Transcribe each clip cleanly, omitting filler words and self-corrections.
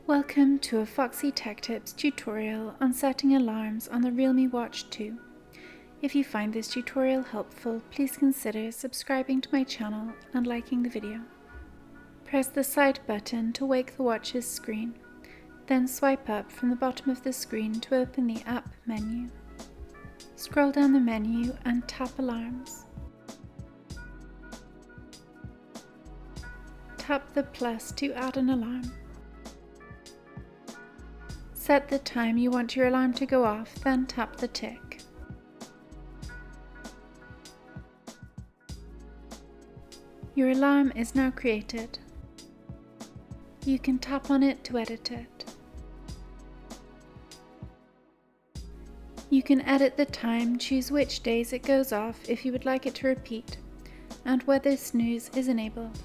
Welcome to a Foxy Tech Tips tutorial on setting alarms on the Realme Watch 2. If you find this tutorial helpful, please consider subscribing to my channel and liking the video. Press the side button to wake the watch's screen, then swipe up from the bottom of the screen to open the app menu. Scroll down the menu and tap Alarms. Tap the plus to add an alarm. Set the time you want your alarm to go off, then tap the tick. Your alarm is now created. You can tap on it to edit it. You can edit the time, choose which days it goes off if you would like it to repeat, and whether snooze is enabled.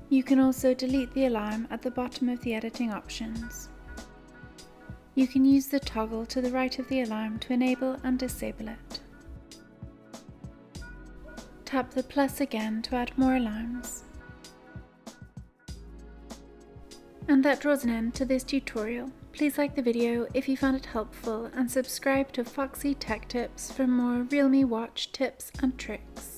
You can also delete the alarm at the bottom of the editing options. You can use the toggle to the right of the alarm to enable and disable it. Tap the plus again to add more alarms. And that draws an end to this tutorial. Please like the video if you found it helpful and subscribe to Foxy Tech Tips for more Realme Watch tips and tricks.